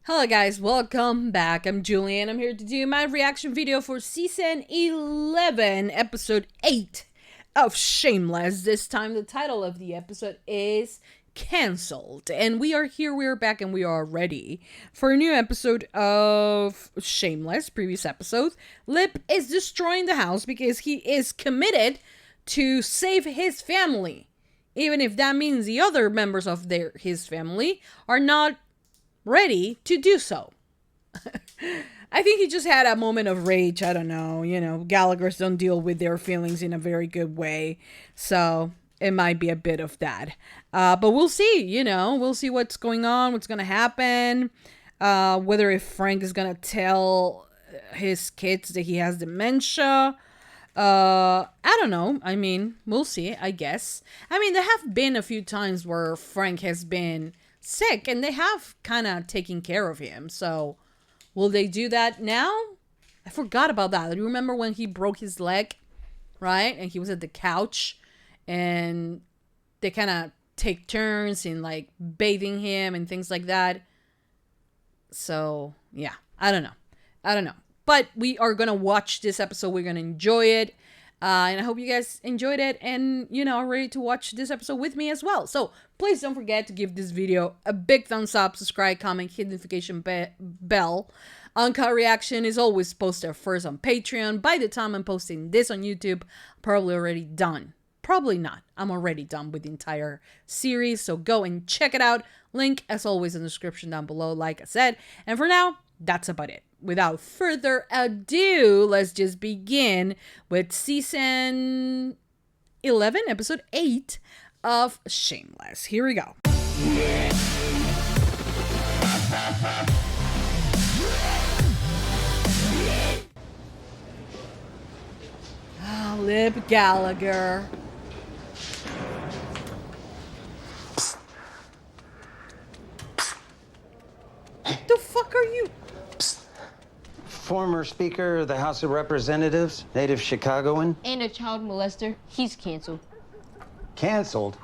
Hello guys, welcome back. I'm Julie and I'm here to do my reaction video for season 11, episode 8 of Shameless. This time the title of the episode is Cancelled. And we are back, and we are ready for a new episode of Shameless. Previous episode, Lip is destroying the house because he is committed to save his family. Even if that means the other members of his family are not ready to do so. I think he just had a moment of rage. I don't know. You know, Gallaghers don't deal with their feelings in a very good way. So it might be a bit of that. But we'll see, you know. We'll see what's going on, what's going to happen. Whether if Frank is going to tell his kids that he has dementia. I don't know. I mean, we'll see, I guess. I mean, there have been a few times where Frank has been sick and they have kind of taken care of him. So will they do that now? I forgot about that. Do you remember when he broke his leg, right? And he was at the couch and they kind of take turns in like bathing him and things like that. So yeah, I don't know. But we are going to watch this episode. We're going to enjoy it. And I hope you guys enjoyed it and, you know, are ready to watch this episode with me as well. So please don't forget to give this video a big thumbs up, subscribe, comment, hit the notification bell. Uncut reaction is always posted first on Patreon. By the time I'm posting this on YouTube, probably already done. Probably not. I'm already done with the entire series. So go and check it out. Link, as always, in the description down below, like I said. And for now, that's about it. Without further ado, let's just begin with season 11, episode 8 of Shameless. Here we go. Oh, Lip Gallagher. The fuck are you? Former Speaker of the House of Representatives, native Chicagoan. And a child molester. He's canceled. Canceled?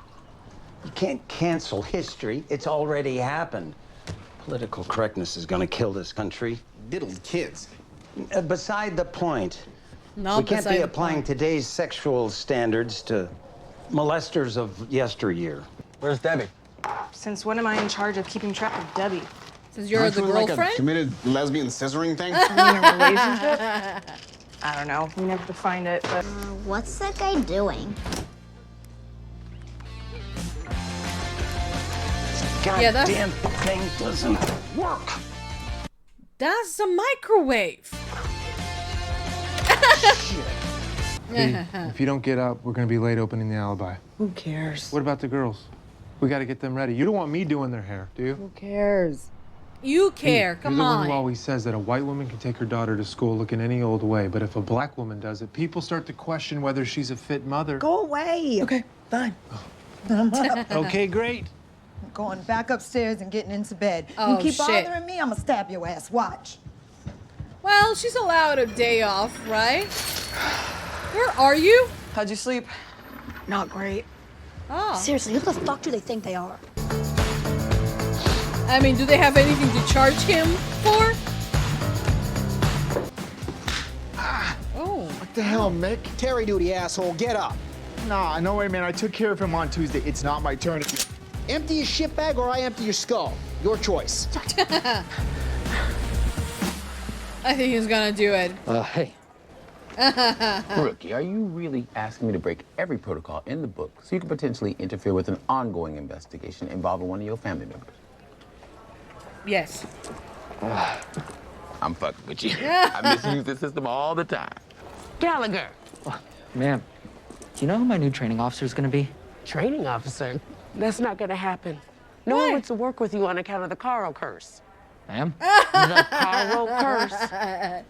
You can't cancel history. It's already happened. Political correctness is gonna kill this country. Diddled kids. Beside the point. No, we can't be applying today's sexual standards to molesters of yesteryear. Where's Debbie? Since when am I in charge of keeping track of Debbie? Since you're the girlfriend? Like a committed lesbian scissoring thing? I mean, a relationship? I don't know. We never defined it, but... What's that guy doing? Goddamn thing doesn't work. That's a microwave. Hey, if you don't get up, we're gonna be late opening the alibi. Who cares? What about the girls? We gotta get them ready. You don't want me doing their hair, do you? Who cares? You care, come You're the on. one who always says that a white woman can take her daughter to school looking any old way, but if a black woman does it, people start to question whether she's a fit mother. Go away. Okay, fine. I'm up. Okay, great. I'm going back upstairs and getting into bed. Oh, you keep shit. bothering me, I'm gonna stab your ass. Watch. Well, she's allowed a day off, right? Where are you? How'd you sleep? Not great. Oh. Seriously, who the fuck do they think they are? I mean, do they have anything to charge him for? Oh. What the hell, Mick? Terry duty, asshole. Get up. Nah, no way, man. I took care of him on Tuesday. It's not my turn. Empty your shit bag or I empty your skull. Your choice. I think he's gonna do it. Hey. Rookie, are you really asking me to break every protocol in the book so you can potentially interfere with an ongoing investigation involving one of your family members? Yes. I'm fucking with you. I misuse the system all the time. Gallagher! Ma'am, do you know who my new training officer is going to be? Training officer? That's not gonna happen. No one wants to work with you on account of the Carl curse. Ma'am? The Carl curse.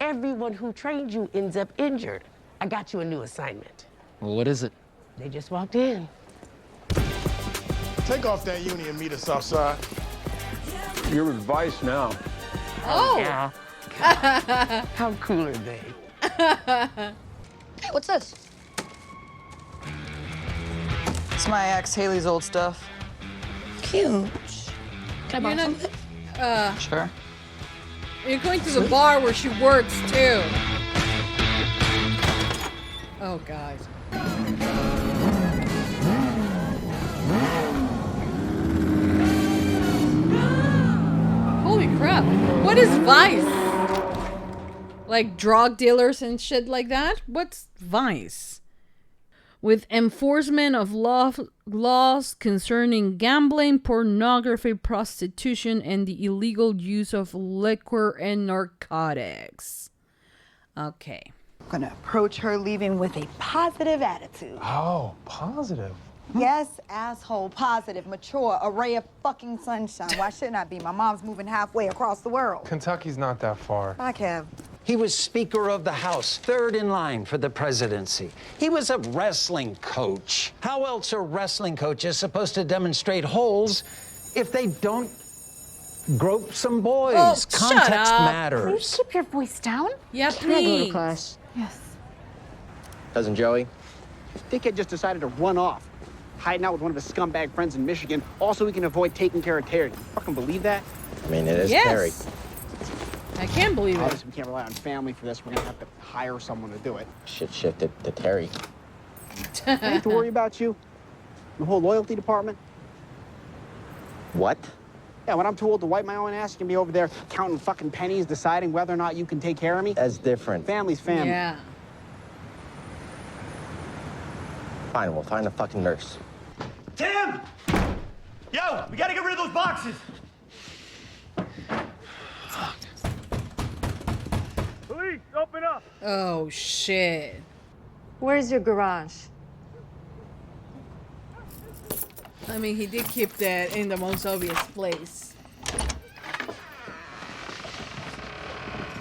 Everyone who trained you ends up injured. I got you a new assignment. Well, what is it? They just walked in. Take off that uni and meet us outside. You're with Vice now. Oh. Yeah. How cool are they? Hey, what's this? It's my ex Haley's old stuff. Cute. Can I borrow some of it? Sure. You're going to the bar where she works too. Oh God. Holy crap. What is Vice? Like drug dealers and shit like that? What's Vice? With enforcement of laws concerning gambling, pornography, prostitution, and the illegal use of liquor and narcotics. Okay. I'm gonna approach her leaving with a positive attitude. Oh, positive. Yes, asshole, positive, mature, a ray of fucking sunshine. Why shouldn't I be? My mom's moving halfway across the world. Kentucky's not that far. Bye, Kev. He was Speaker of the House, third in line for the presidency. He was a wrestling coach. How else are wrestling coaches supposed to demonstrate holes if they don't grope some boys? Oh, Context shut up. matters. Please keep your voice down. Yeah, Can I go to please. class? Yes. Cousin Joey, dickhead just decided to run off, hiding out with one of his scumbag friends in Michigan. Also, we can avoid taking care of Terry. You fucking believe that? I mean, it is Yes. Terry. I can't believe it. Obviously, we can't rely on family for this. We're gonna have to hire someone to do it. Shit shifted to Terry. I need to worry about you. The whole loyalty department. What? Yeah, when I'm too old to wipe my own ass, you can be over there counting fucking pennies, deciding whether or not you can take care of me. That's different. Family's family. Yeah. Fine, we'll find a fucking nurse. Tim! Yo, we gotta get rid of those boxes. Police, open up. Oh shit. Where's your garage? I mean, he did keep that in the most obvious place.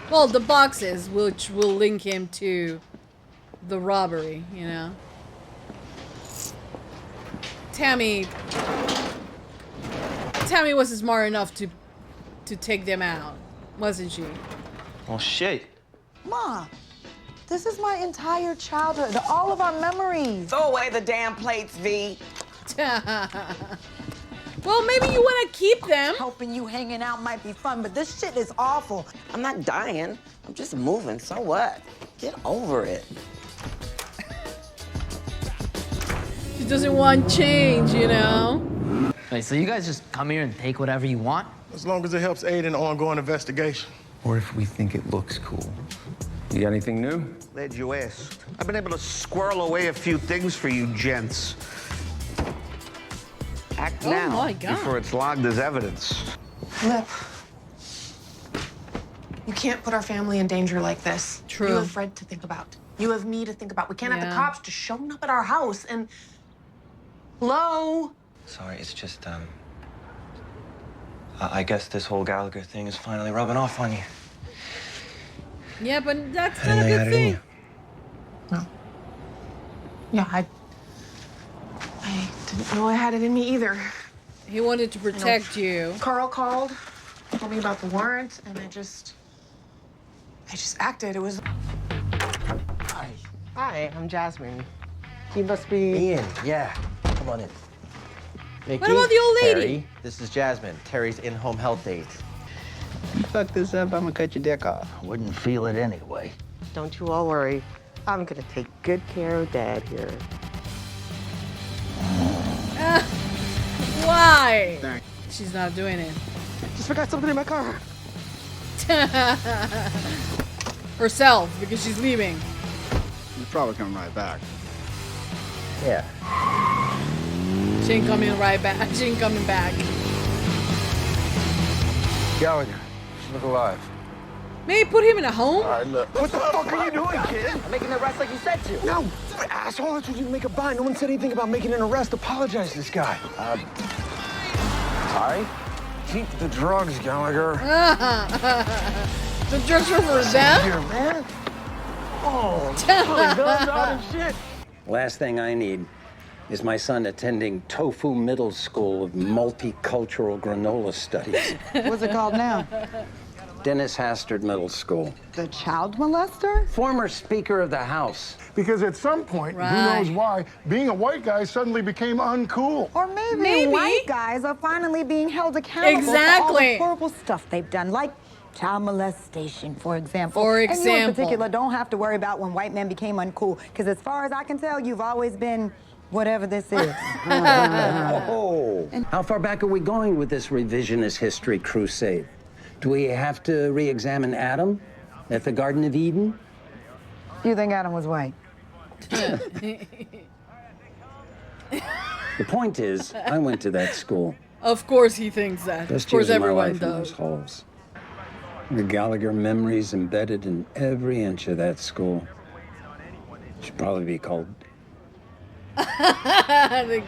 Well, the boxes, which will link him to the robbery, you know. Tammy wasn't smart enough to take them out, wasn't she? Well, shit. Ma, this is my entire childhood, all of our memories. Throw away the damn plates, V. Well, maybe you want to keep them. Helping you hanging out might be fun, but this shit is awful. I'm not dying. I'm just moving. So what? Get over it. She doesn't want change, you know? Wait, so you guys just come here and take whatever you want? As long as it helps aid in the ongoing investigation. Or if we think it looks cool. You got anything new? Glad you asked. I've been able to squirrel away a few things for you gents. Act Oh now my God. before it's logged as evidence. Lip. You can't put our family in danger like this. True. You have Fred to think about. You have me to think about. We can't have the Yeah. cops just showing up at our house and... Hello? Sorry, it's just, I guess this whole Gallagher thing is finally rubbing off on you. Yeah, but that's I not a didn't know you had good it in thing. you. No. Yeah, I didn't know I had it in me either. He wanted to protect you. Carl called, told me about the warrant, and I just acted. It was... Hi, I'm Jasmine. You must be... Ian, yeah. Come on in. Mickey, What about the old lady? Terry, this is Jasmine, Terry's in-home health aide. You fuck this up, I'm gonna cut your dick off. Wouldn't feel it anyway. Don't you all worry. I'm gonna take good care of Dad here. Why? Thanks. She's not doing it. Just forgot something in my car. Herself, because she's leaving. He's probably coming right back. Yeah. She ain't coming right back. She ain't coming back. Gallagher, you look alive. Maybe put him in a home? All right, look. What the fuck are you doing, kid? I'm making an arrest like you said to. No, asshole, that's what you make a bind. No one said anything about making an arrest. Apologize to this guy. Sorry? Keep the drugs, Gallagher. The drugs are for them? Here, man. Oh, Guns out and shit. Last thing I need is my son attending Tofu Middle School of Multicultural Granola Studies. What's it called now? Dennis Hastert Middle School. The child molester? Former Speaker of the House. Because at some point, Right. who knows why, being a white guy suddenly became uncool. Or maybe white guys are finally being held accountable for all Exactly. the horrible stuff they've done, like Child molestation, for example. For And you in example. particular don't have to worry about when white men became uncool, because as far as I can tell, you've always been whatever this is. Oh, how far back are we going with this revisionist history crusade? Do we have to re-examine Adam at the Garden of Eden? You think Adam was white? The point is, I went to that school. Of course he thinks that. Best Of course years of my everyone life in does. those halls. The Gallagher memories embedded in every inch of that school. Should probably be called. The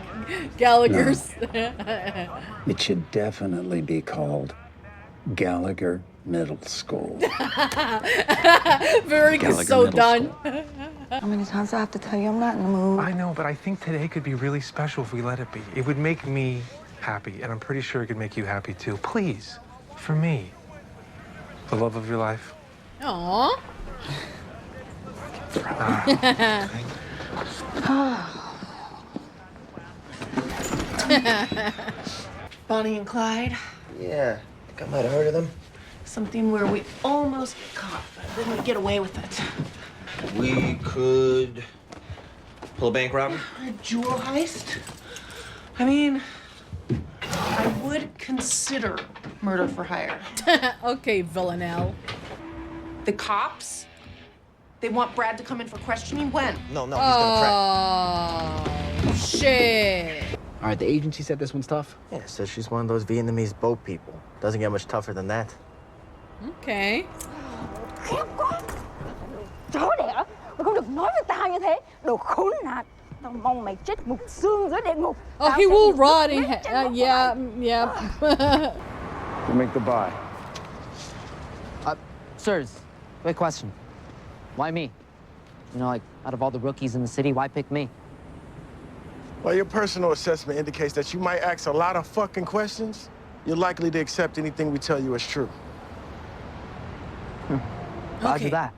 Gallaghers. It should definitely be called Gallagher Middle School. Very Gallagher so Middle done. How many times do I have to tell you I'm not in the mood? I know, but I think today could be really special if we let it be. It would make me happy, and I'm pretty sure it could make you happy too. Please, for me, the love of your life. Aww. Bonnie and Clyde. Yeah, I think I might have heard of them. Something where we almost caught, but then we get away with it. We could pull a bank robbery. A jewel heist? I mean, I would consider murder for hire. Okay, Villanelle. The cops? They want Brad to come in for questioning? When? No, he's gonna Oh, shit. All right, the agency said this one's tough. Yeah, so she's one of those Vietnamese boat people. Doesn't get much tougher than that. Okay. Chó đẻ, mày không được nói với tao như thế. Đồ khốn nạn. Tao mong mày chết ngục xương dưới địa ngục. Oh, he will rot in yeah, yeah. You make the buy. Sirs, quick question. Why me? You know, like, out of all the rookies in the city, why pick me? Well, your personal assessment indicates that you might ask a lot of fucking questions. You're likely to accept anything we tell you is true. Roger that.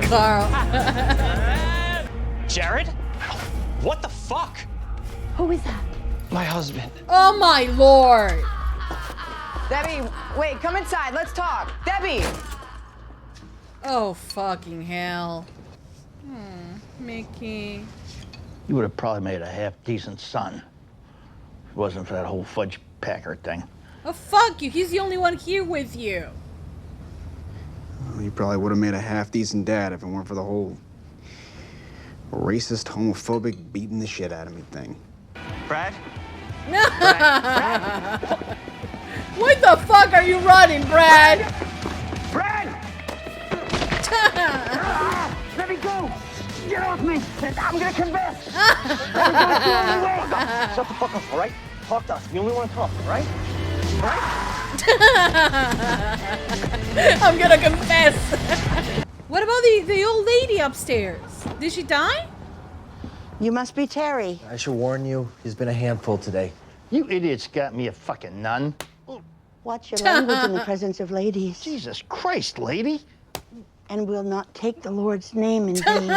Carl. Jared? What the fuck? Who is that? My husband. Oh my lord. Debbie, wait, come inside. Let's talk. Debbie! Oh fucking hell. Mickey. You would have probably made a half-decent son if it wasn't for that whole fudge packer thing. Oh fuck you. He's the only one here with you. Well, you probably would have made a half-decent dad if it weren't for the whole racist, homophobic, beating the shit out of me thing. Brad? What the fuck are you running, Brad? Brad! Let me go! Get off me! I'm gonna confess! Shut the fuck up, all right? Talk to us. We only want to talk, all right? All right? I'm gonna confess. What about the old lady upstairs? Did she die? You must be Terry. I should warn you, he's been a handful today. You idiots got me a fucking nun. Watch your language in the presence of ladies. Jesus Christ, lady. And will not take the Lord's name in vain.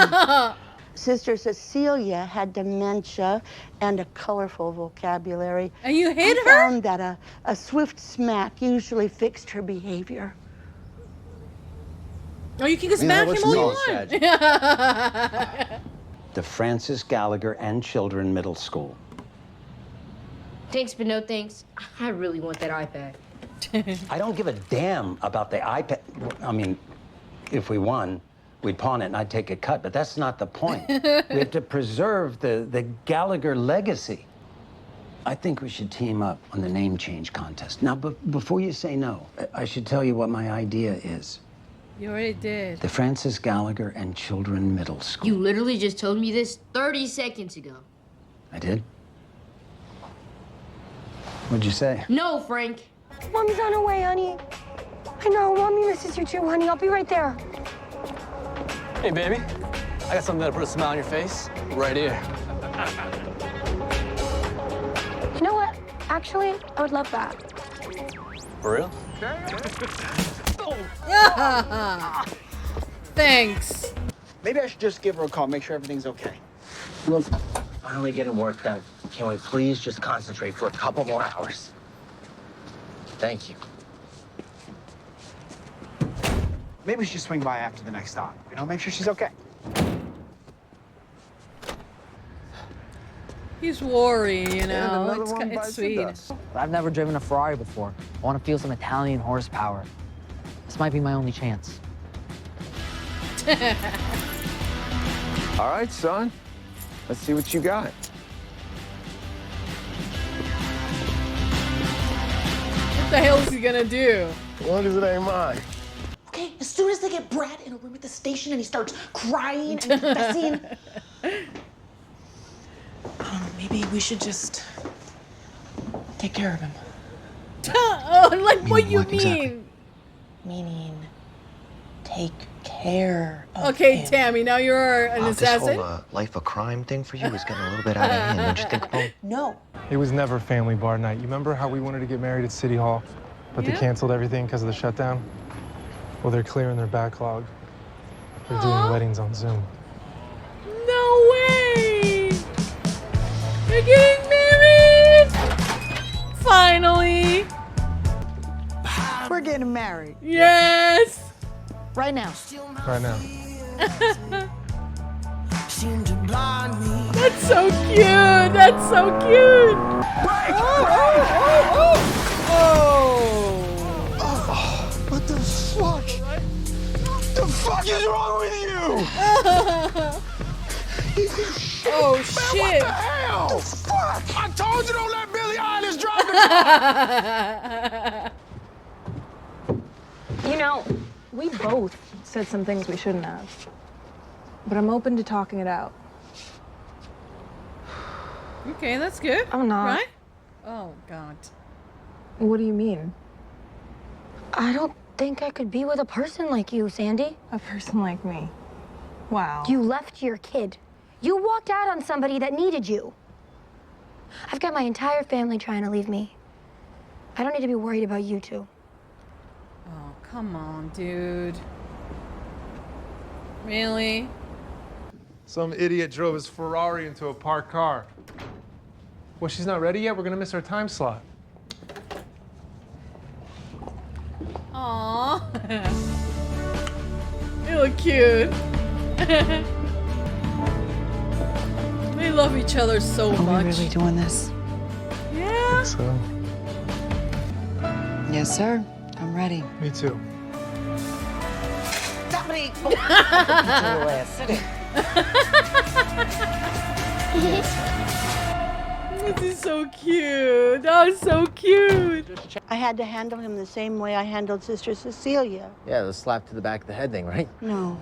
Sister Cecilia had dementia and a colorful vocabulary. And you hit I her? found that a swift smack usually fixed her behavior. Oh, you can smack him all you want. The Francis Gallagher and Children Middle School. Thanks, but no thanks. I really want that iPad. I don't give a damn about the iPad. I mean, if we won, we'd pawn it and I'd take a cut, but that's not the point. We have to preserve the Gallagher legacy. I think we should team up on the name change contest. Now, before you say no, I should tell you what my idea is. You already did. The Francis Gallagher and Children Middle School. You literally just told me this 30 seconds ago. I did? What'd you say? No, Frank. Mommy's on her way, honey. I know, Mommy misses you too, honey. I'll be right there. Hey, baby. I got something that'll put a smile on your face right here. You know what? Actually, I would love that. For real? Thanks. Maybe I should just give her a call, make sure everything's okay. Look, finally getting work done. Can we please just concentrate for a couple more hours? Thank you. Maybe we should swing by after the next stop. You know, make sure she's okay. He's worried, you know. It's sweet. I've never driven a Ferrari before. I want to feel some Italian horsepower. This might be my only chance. All right, son. Let's see what you got. What the hell is he gonna do? As long as it ain't mine. Okay, as soon as they get Brad in a room at the station and he starts crying and confessing, maybe we should just take care of him. Oh, like what you mean? Exactly? Meaning, take care of Okay, him. Tammy, now you're an assassin? This whole life of crime thing for you is getting a little bit out of hand, don't you think, Paul? No. It was never family bar night. You remember how we wanted to get married at City Hall, but they canceled everything because of the shutdown? Well, they're clearing their backlog. They're doing weddings on Zoom. No way! They're getting married! Finally! We're getting married. Yes! Right now. Right now. That's so cute! That's so cute! What the fuck? The fuck is wrong with you? Oh shit! What the hell? The fuck? I told you don't let Billie Eilish drive You know, we both said some things we shouldn't have. But I'm open to talking it out. Okay, that's good. I'm not. Right? Oh, God. What do you mean? I don't think I could be with a person like you, Sandy. A person like me? Wow. You left your kid. You walked out on somebody that needed you. I've got my entire family trying to leave me. I don't need to be worried about you two. Oh, come on, dude. Really? Some idiot drove his Ferrari into a parked car. Well, she's not ready yet? We're gonna miss our time slot. Aww. They look cute. They love each other so much. Are we really doing this? Yeah. So. Yes, sir. I'm ready. Me too. Dominique! This is so cute. That was so cute. I had to handle him the same way I handled Sister Cecilia. Yeah, the slap to the back of the head thing, right? No,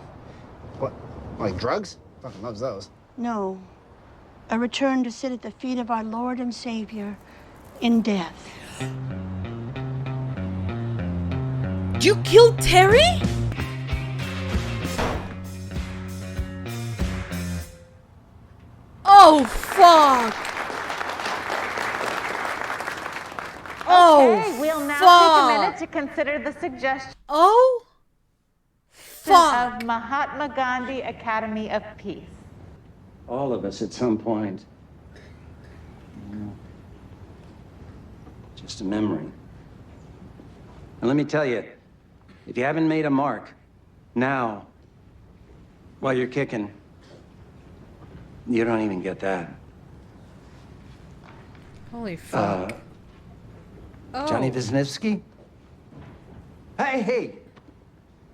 What? Like drugs? Fucking loves those. no. A return to sit at the feet of our Lord and Savior in death. You killed Terry? Oh, fuck. Okay, we'll now take a minute to consider the suggestion Oh, fuck. of Mahatma Gandhi Academy of Peace. All of us at some point. Just a memory. And let me tell you, if you haven't made a mark now, while you're kicking, you don't even get that. Holy fuck. Johnny Wisniewski? Hey,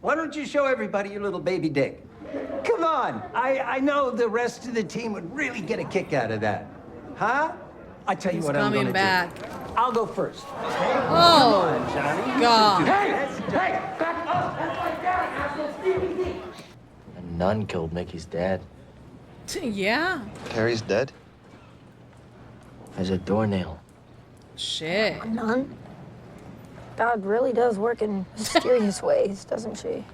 why don't you show everybody your little baby dick? Come on, I know the rest of the team would really get a kick out of that. Huh? I tell you He's what I'm coming gonna back. do. I'll go first. Oh, Come on, Johnny. You God. should do Hey, this. back up! That's like that, asshole Stevie D! A nun killed Mickey's dad. Yeah. Carrie's dead? As a doornail. Shit. None? God really does work in mysterious ways, doesn't she?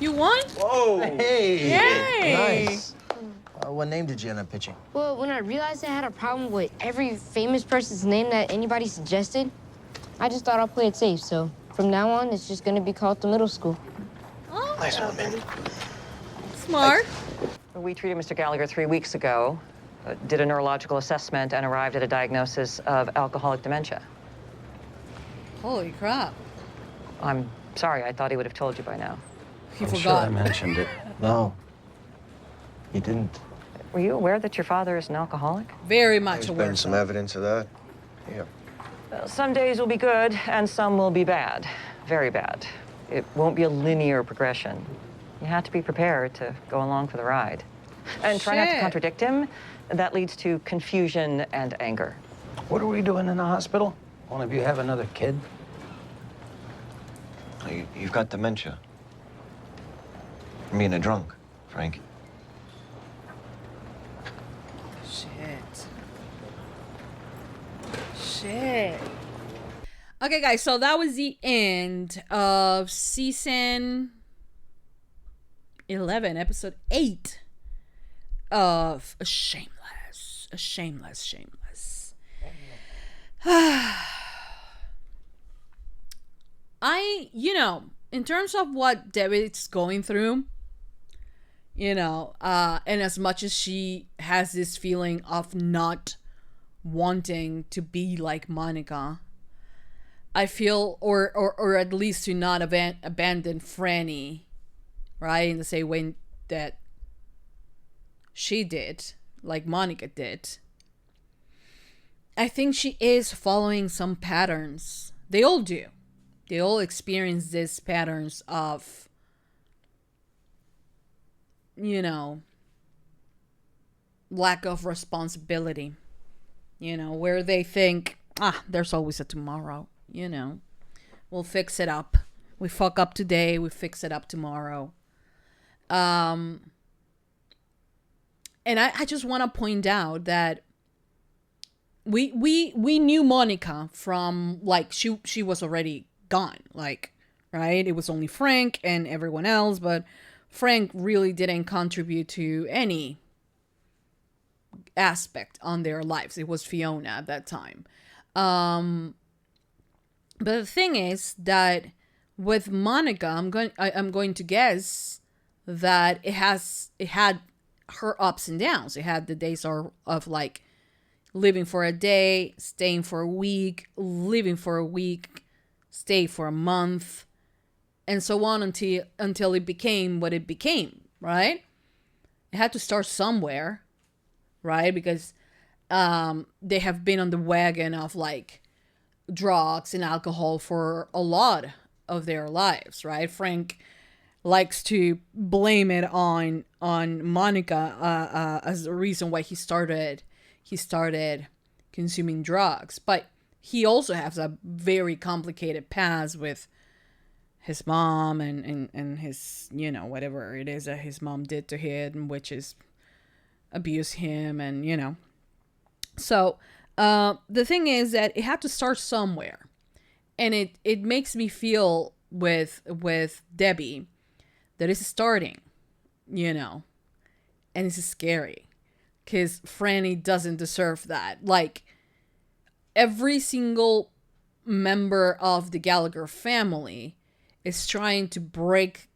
You won? Whoa! Yay! Nice. What name did you end up pitching? Well, when I realized I had a problem with every famous person's name that anybody suggested, I just thought I'll play it safe. So from now on, it's just gonna be called the middle school. Oh, nice one, man. Smart. We treated Mr. Gallagher 3 weeks ago, did a neurological assessment, and arrived at a diagnosis of alcoholic dementia. Holy crap. I'm sorry, I thought he would have told you by now. He I'm forgot. sure I mentioned it. No, he didn't. Were you aware that your father is an alcoholic? Very much There's aware. been some evidence of that. Yeah. Some days will be good, and some will be bad. Very bad. It won't be a linear progression. You have to be prepared to go along for the ride. And try not to Shit. contradict him. That leads to confusion and anger. What are we doing in the hospital? One of you have another kid? You've got dementia. I'm being a drunk, Frank. Shit. Okay, guys, so that was the end of season 11, episode 8 of Shameless. Shameless. In terms of what Debbie's going through, and as much as she has this feeling of not wanting to be like Monica, I feel, or at least to not abandon Franny, right, in the same way that she did, like Monica did. I think she is following some patterns. They all do. They all experience these patterns of, lack of responsibility. Where they think, there's always a tomorrow, we'll fix it up. We fuck up today, we fix it up tomorrow. And I just want to point out that we knew Monica from, like, she was already gone, like, right? It was only Frank and everyone else, but Frank really didn't contribute to any aspect on their lives. It was Fiona at that time. But the thing is that with Monica, I'm going to guess that it had her ups and downs. It had the days of like living for a day, staying for a week, living for a week, stay for a month, and so on until it became what it became, right? It had to start somewhere, right? Because they have been on the wagon of like drugs and alcohol for a lot of their lives, right? Frank likes to blame it on Monica as the reason why he started consuming drugs, but he also has a very complicated past with his mom and his, whatever it is that his mom did to him, which is abuse him, and so the thing is that it had to start somewhere, and it makes me feel with Debbie that it's starting, and it's scary because Franny doesn't deserve that. Like, every single member of the Gallagher family is trying to break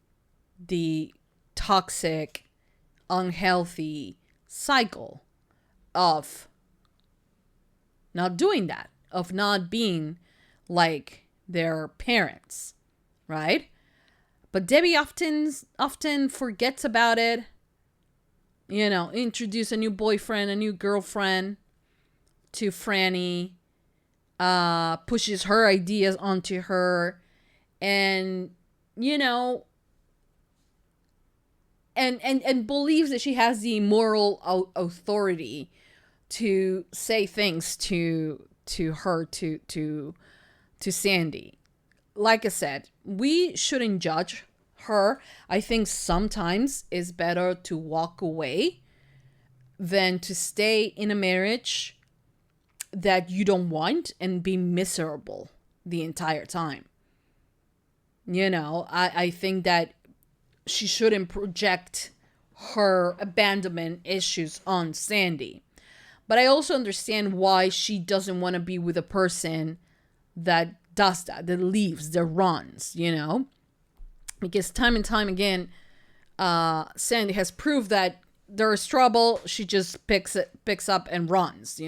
the toxic, unhealthy cycle of not doing that, of not being like their parents, right? But Debbie often forgets about it. Introduce a new boyfriend, a new girlfriend to Franny, pushes her ideas onto her, and and believes that she has the moral authority to say things to her, to Sandy. Like I said, we shouldn't judge her. I think sometimes it's better to walk away than to stay in a marriage that you don't want and be miserable the entire time. I think that she shouldn't project her abandonment issues on Sandy. But I also understand why she doesn't want to be with a person that does that leaves, that runs, Because time and time again, Sandy has proved that there is trouble, she just picks up and runs,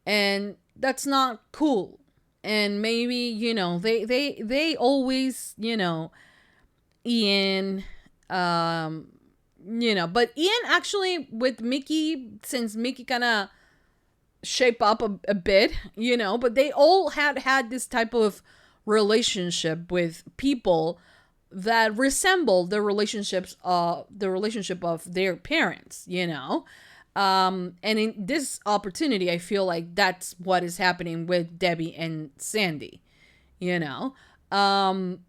And that's not cool. And maybe, you know, they always, you know, Ian, you know, but Ian actually with Mickey, since Mickey kind of shape up a bit, you know, but they all had this type of relationship with people that resemble the relationship of their parents, you know. And in this opportunity, I feel like that's what is happening with Debbie and Sandy, you know. But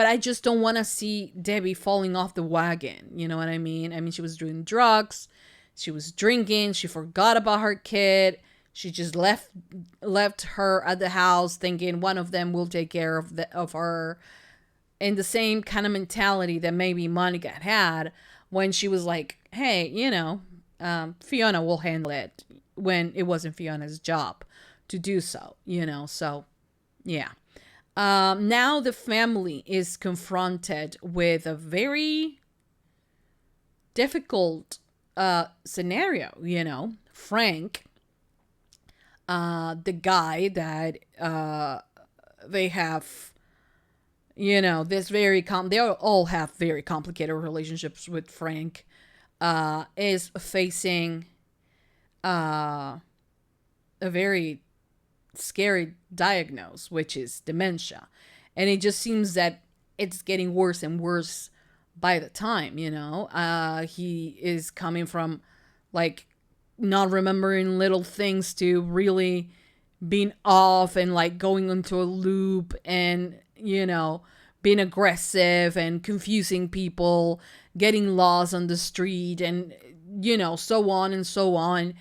I just don't want to see Debbie falling off the wagon, you know what I mean? I mean, she was doing drugs, she was drinking, she forgot about her kid, she just left her at the house thinking one of them will take care of her, in the same kind of mentality that maybe Monica had when she was like, hey, you know, Fiona will handle it, when it wasn't Fiona's job to do so, you know. So yeah. Now the family is confronted with a very difficult scenario, you know. Frank, the guy that they have, you know, this very they all have very complicated relationships with Frank, is facing a very scary diagnosis, which is dementia. And it just seems that it's getting worse and worse by the time, you know. He is coming from like not remembering little things to really being off and like going into a loop, and, you know, being aggressive and confusing people, getting lost on the street, and, you know, so on and so on.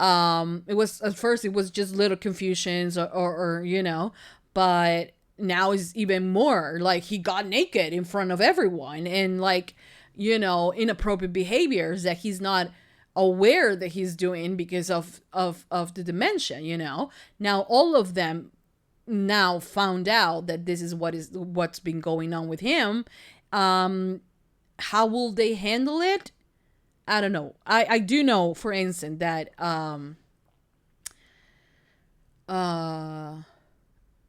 It was, at first it was just little confusions or you know, but now it's even more like he got naked in front of everyone, and like, you know, inappropriate behaviors that he's not aware that he's doing because of the dementia, you know. Now all of them now found out that this is what's been going on with him. How will they handle it? I don't know. I do know, for instance, that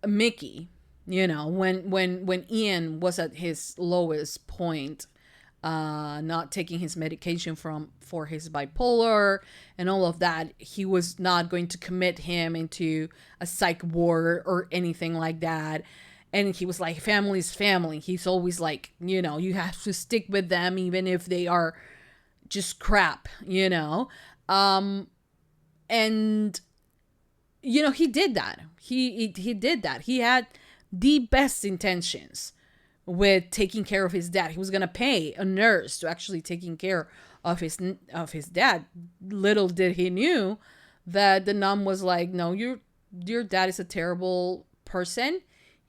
Mickey, you know, when Ian was at his lowest point, not taking his medication for his bipolar and all of that, he was not going to commit him into a psych ward or anything like that. And he was like, family's family. He's always like, you know, you have to stick with them even if they are just crap, you know. And you know, he did that. He did that. He had the best intentions with taking care of his dad. He was gonna pay a nurse to actually taking care of his dad. Little did he knew that the nun was like, no, your dad is a terrible person.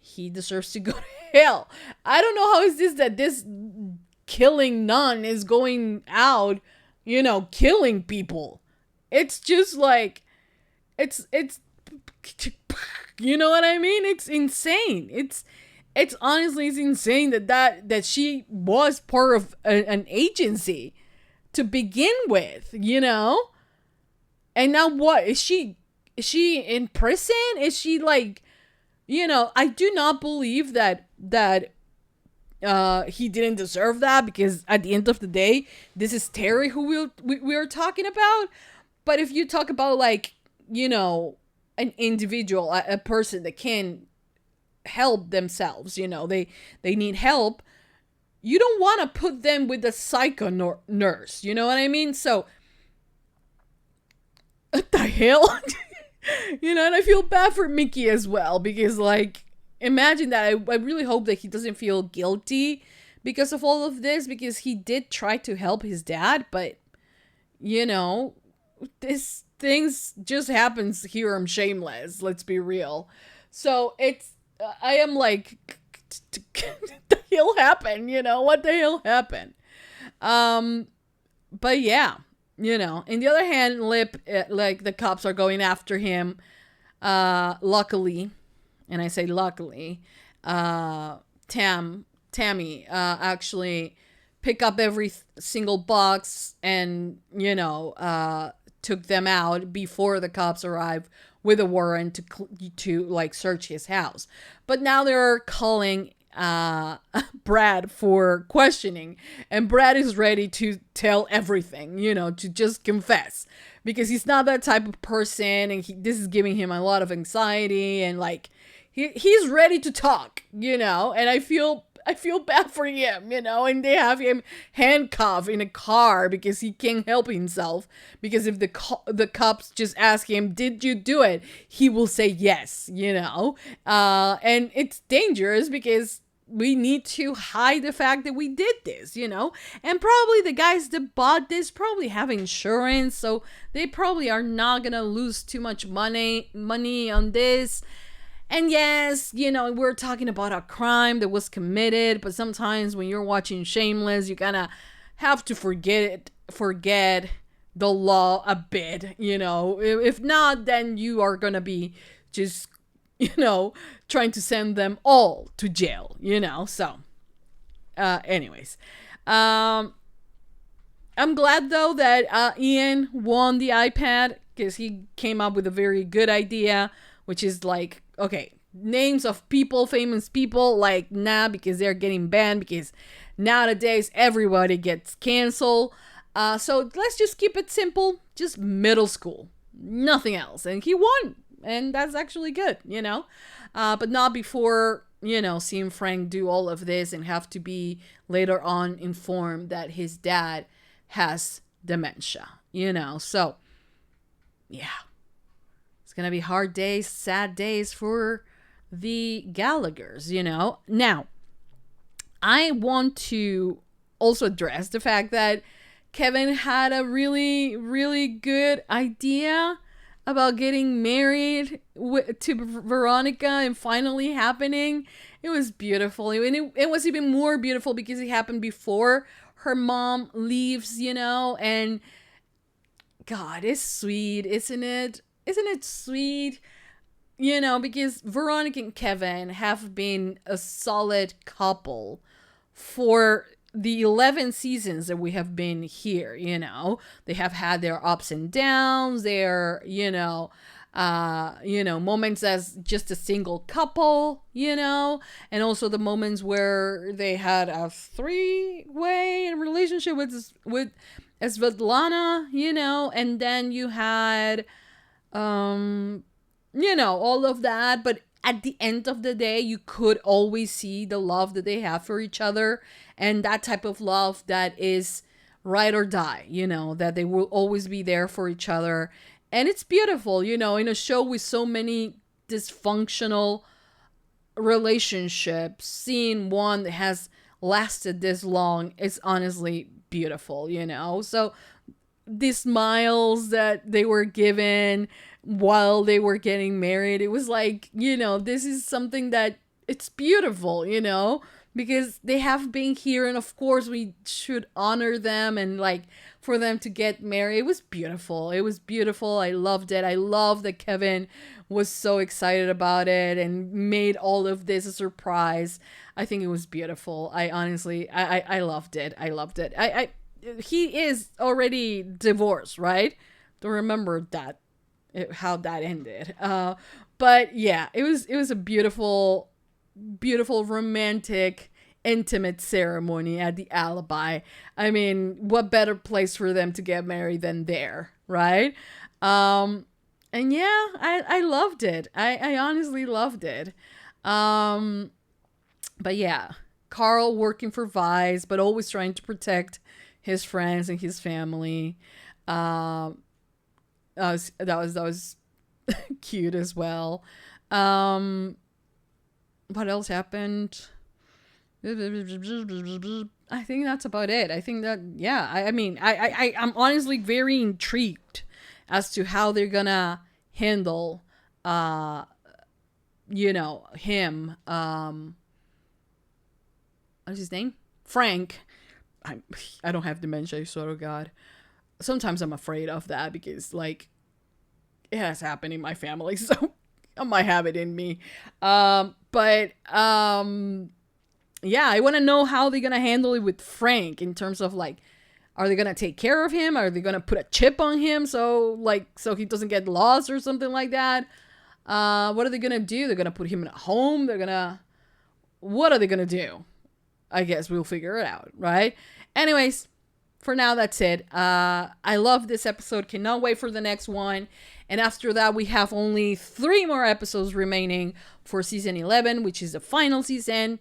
He deserves to go to hell. I don't know how is this that this killing nun is going out, you know, killing people. It's just like, it's you know what I mean? It's insane. It's honestly, it's insane that she was part of an agency to begin with, you know. And now what is she in prison? Is she like, you know, I do not believe that he didn't deserve that, because at the end of the day, this is Terry who we are talking about. But if you talk about, like, you know, an individual, a person that can help themselves, you know, they need help, you don't want to put them with a psycho nurse, you know what I mean? So what the hell? You know, and I feel bad for Mickey as well, because like, imagine that. I really hope that he doesn't feel guilty because of all of this, because he did try to help his dad, but, you know, this things just happens here on Shameless, let's be real. So it's, I am like, what the hell happened, you know? What the hell happened? But yeah, you know, in the other hand, Lip, like, the cops are going after him. Luckily, and I say luckily, Tammy actually pick up every single box and, you know, took them out before the cops arrived, with a warrant to like search his house. But now they're calling Brad for questioning, and Brad is ready to tell everything, you know, to just confess, because he's not that type of person, and this is giving him a lot of anxiety, and like he's ready to talk, you know, and I feel bad for him, you know, and they have him handcuffed in a car because he can't help himself, because if the cops just ask him, did you do it, he will say yes, you know, and it's dangerous because we need to hide the fact that we did this, you know, and probably the guys that bought this probably have insurance, so they probably are not gonna lose too much money on this. And yes, you know, we're talking about a crime that was committed, but sometimes when you're watching Shameless, you kind of have to forget the law a bit, you know. If not, then you are going to be just, you know, trying to send them all to jail, you know. So, anyways. I'm glad, though, that Ian won the iPad, because he came up with a very good idea, which is like, okay, names of people, famous people, like, nah, because they're getting banned, because nowadays everybody gets canceled. So let's just keep it simple, just middle school, nothing else. And he won, and that's actually good, you know, but not before, you know, seeing Frank do all of this and have to be later on informed that his dad has dementia, you know. So yeah, it's gonna be hard days, sad days for the Gallaghers, you know. Now, I want to also address the fact that Kevin had a really, really good idea about getting married to Veronica and finally happening. It was beautiful. And it was even more beautiful because it happened before her mom leaves, you know. And God, it's sweet, isn't it? Isn't it sweet? You know, because Veronica and Kevin have been a solid couple for the 11 seasons that we have been here, you know. They have had their ups and downs, their, you know, moments as just a single couple, you know, and also the moments where they had a three-way relationship with Svetlana, you know, and then you had, you know, all of that. But at the end of the day, you could always see the love that they have for each other, and that type of love that is ride or die, you know, that they will always be there for each other. And it's beautiful, you know, in a show with so many dysfunctional relationships, seeing one that has lasted this long is honestly beautiful, you know. So the smiles that they were given while they were getting married, it was like, you know, this is something that it's beautiful, you know, because they have been here, and of course we should honor them, and like for them to get married, it was beautiful. It was beautiful. I loved it. I love that Kevin was so excited about it and made all of this a surprise. I think it was beautiful. I honestly, I loved it. I loved it. He is already divorced, right? Don't remember that, how that ended. But yeah, it was a beautiful romantic, intimate ceremony at the Alibi. I mean, what better place for them to get married than there, right? And yeah, I loved it. I honestly loved it. But yeah, Carl working for Vice, but always trying to protect his friends and his family. That was cute as well. What else happened? I think that's about it. I think that, yeah, I'm honestly very intrigued as to how they're gonna handle, you know, him, what's his name? Frank. I don't have dementia, I swear to God. Sometimes I'm afraid of that because, like, it has happened in my family, so I might have it in me. Yeah, I want to know how they're gonna handle it with Frank in terms of, like, Are they gonna take care of him? Are they gonna put a chip on him so he doesn't get lost or something like that? What are they gonna do? They're gonna put him in a home. What are they gonna do? I guess we'll figure it out, right? Anyways, for now, that's it. I love this episode. Cannot wait for the next one. And after that, we have only 3 more episodes remaining for season 11, which is the final season.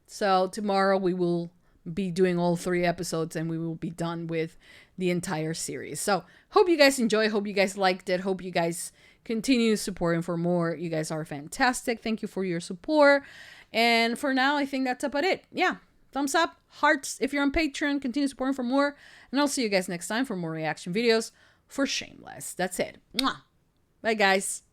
So tomorrow we will be doing all 3 episodes and we will be done with the entire series. So hope you guys enjoy. Hope you guys liked it. Hope you guys continue supporting for more. You guys are fantastic. Thank you for your support. And for now, I think that's about it. Yeah. Thumbs up, hearts if you're on Patreon. Continue supporting for more. And I'll see you guys next time for more reaction videos for Shameless. That's it. Mwah. Bye, guys.